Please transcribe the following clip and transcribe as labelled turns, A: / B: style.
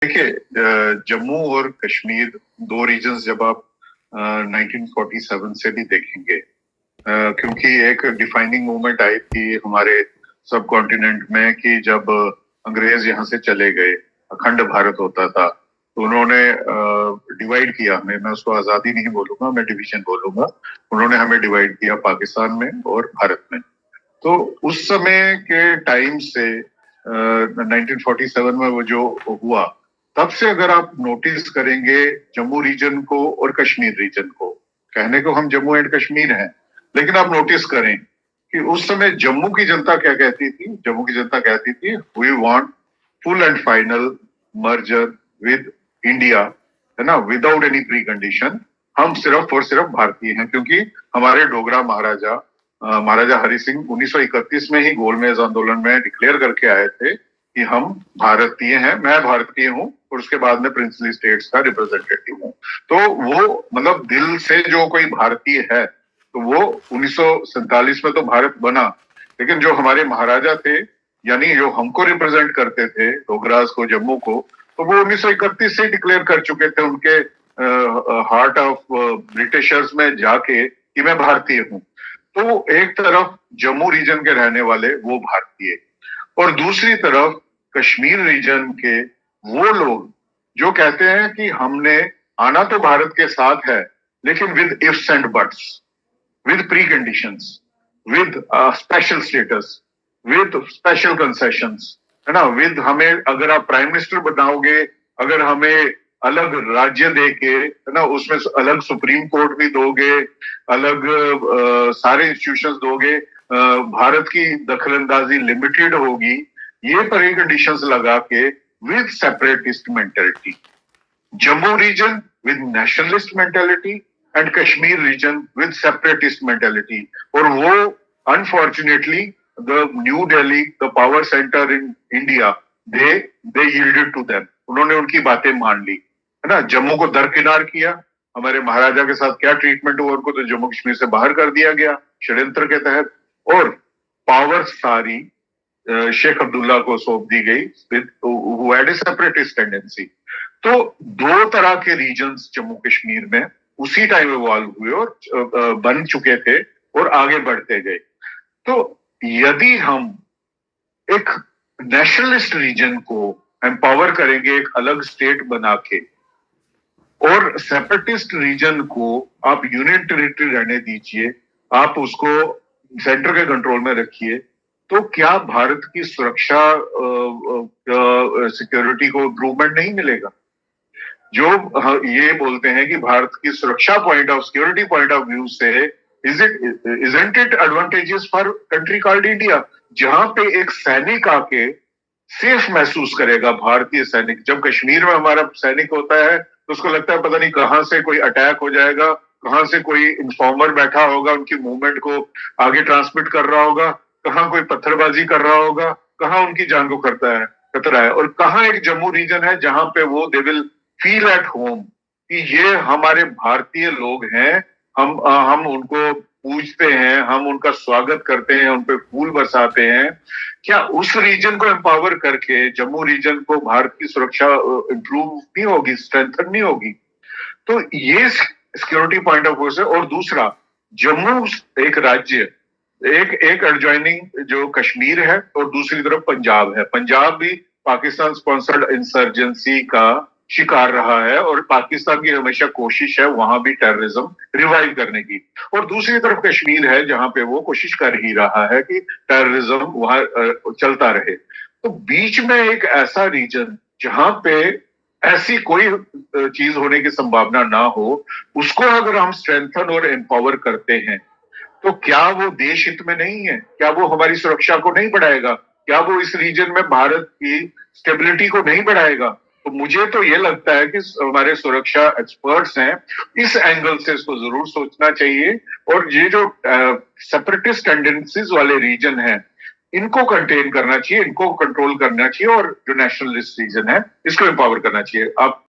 A: देखिए, जम्मू और कश्मीर दो रीजन्स जब आप 1947 से भी देखेंगे, क्योंकि एक डिफाइनिंग मूवमेंट आई थी हमारे सब कॉन्टिनेंट में कि जब अंग्रेज यहाँ से चले गए, अखंड भारत होता था, तो उन्होंने डिवाइड किया हमें। मैं उसको आजादी नहीं बोलूंगा, मैं डिवीजन बोलूंगा। उन्होंने हमें डिवाइड किया पाकिस्तान में और भारत में। तो उस समय के टाइम से 1947 में वो जो हुआ, तब से अगर आप नोटिस करेंगे जम्मू रीजन को और कश्मीर रीजन को, कहने को हम जम्मू एंड कश्मीर हैं, लेकिन आप नोटिस करें कि उस समय जम्मू की जनता क्या कहती थी। जम्मू की जनता कहती थी, we want full and final merger with India, है ना, विदाउट एनी प्री कंडीशन। हम सिर्फ और सिर्फ भारतीय हैं, क्योंकि हमारे डोगरा महाराजा हरि सिंह 1931 में ही गोलमेज आंदोलन में डिक्लेयर करके आए थे कि हम भारतीय हैं, मैं भारतीय हूं, और उसके बाद में प्रिंसली स्टेट्स का रिप्रेजेंटेटिव हूं। तो वो मतलब दिल से जो कोई भारतीय है, तो वो 1947 में तो भारत बना, लेकिन जो हमारे महाराजा थे, यानी जो हमको रिप्रेजेंट करते थे, डोगरास को, जम्मू को, तो वो 1931 से डिक्लेयर कर चुके थे उनके हार्ट ऑफ ब्रिटिशर्स में जाके कि मैं भारतीय हूं। तो एक तरफ जम्मू रीजन के रहने वाले वो भारतीय, और दूसरी तरफ कश्मीर रीजन के वो लोग जो कहते हैं कि हमने आना तो भारत के साथ है, लेकिन with ifs and buts, with pre conditions, with special status, with special concessions, है ना, विद हमें अगर आप प्राइम मिनिस्टर बनाओगे, अगर हमें अलग राज्य देके, है ना, उसमें अलग सुप्रीम कोर्ट भी दोगे, अलग सारे इंस्टीट्यूशंस दोगे, भारत की दखलंदाजी लिमिटेड होगी, ये परी कंडीशंस लगा के with separatist mentality, Jammu region with nationalist mentality and Kashmir region with separatist mentality. और वो unfortunately the New Delhi, the power centre in India, they yielded to them. उन्होंने उनकी बातें मान ली, है ना। जम्मू को दरकिनार किया। हमारे महाराजा के साथ क्या ट्रीटमेंट हुआ, उनको तो जम्मू कश्मीर से बाहर कर दिया गया षड्यंत्र के तहत, और पावर सारी शेख अब्दुल्ला को सौंप दी गई, who had a separatist tendency। तो दो तरह के रीजन्स जम्मू कश्मीर में उसी टाइम इवॉल्व हुए और बन चुके थे और आगे बढ़ते गए। तो यदि हम एक नेशनलिस्ट रीजन को एम्पावर करेंगे एक अलग स्टेट बना के, और सेपरेटिस्ट रीजन को आप यूनियन टेरिटरी रहने दीजिए, आप उसको सेंटर के कंट्रोल में रखिए, तो क्या भारत की सुरक्षा सिक्योरिटी को इम्प्रूवमेंट नहीं मिलेगा? जो ये बोलते हैं कि भारत की सुरक्षा point of security point of view से isn't it advantages for country called India, जहां पे एक सैनिक आके सेफ महसूस करेगा, भारतीय सैनिक। जब कश्मीर में हमारा सैनिक होता है तो उसको लगता है पता नहीं कहां से कोई अटैक हो जाएगा, कहां से कोई इन्फॉर्मर बैठा होगा, उनकी मूवमेंट को आगे ट्रांसमिट कर रहा होगा, कहां कोई पत्थरबाजी कर रहा होगा, कहां उनकी जान को करता है खतरा है, और कहां एक जम्मू रीजन है जहां पे वो they will feel at home कि ये हमारे भारतीय लोग हैं। हम उनको पूजते हैं, हम उनका स्वागत करते हैं, उन पे फूल बरसाते हैं। क्या उस रीजन को एम्पावर करके जम्मू रीजन को भारत की सुरक्षा इंप्रूव नहीं होगी, स्ट्रेंथन नहीं होगी? तो ये सिक्योरिटी पॉइंट ऑफ व्यू से। और दूसरा, जम्मू एक राज्य, एक एक एडजॉइनिंग जो कश्मीर है, और दूसरी तरफ पंजाब है। पंजाब भी पाकिस्तान स्पॉन्सर्ड इंसर्जेंसी का शिकार रहा है, और पाकिस्तान की हमेशा कोशिश है वहां भी टेररिज्म रिवाइव करने की। और दूसरी तरफ कश्मीर है जहां पे वो कोशिश कर ही रहा है कि टेररिज्म वहां चलता रहे। तो बीच में एक ऐसा रीजन जहां पे ऐसी कोई चीज होने की संभावना ना हो, उसको अगर हम स्ट्रेंथन और एम्पावर करते हैं, तो क्या वो देश हित में नहीं है? क्या वो हमारी सुरक्षा को नहीं बढ़ाएगा? क्या वो इस रीजन में भारत की स्टेबिलिटी को नहीं बढ़ाएगा? तो मुझे तो ये लगता है कि हमारे सुरक्षा एक्सपर्ट्स हैं, इस एंगल से इसको जरूर सोचना चाहिए। और ये जो सेपरेटिस्ट टेंडेंसीज वाले रीजन हैं, इनको कंटेन करना चाहिए, इनको कंट्रोल करना चाहिए, और जो नेशनलिस्ट रीजन है इसको एम्पावर करना चाहिए। आप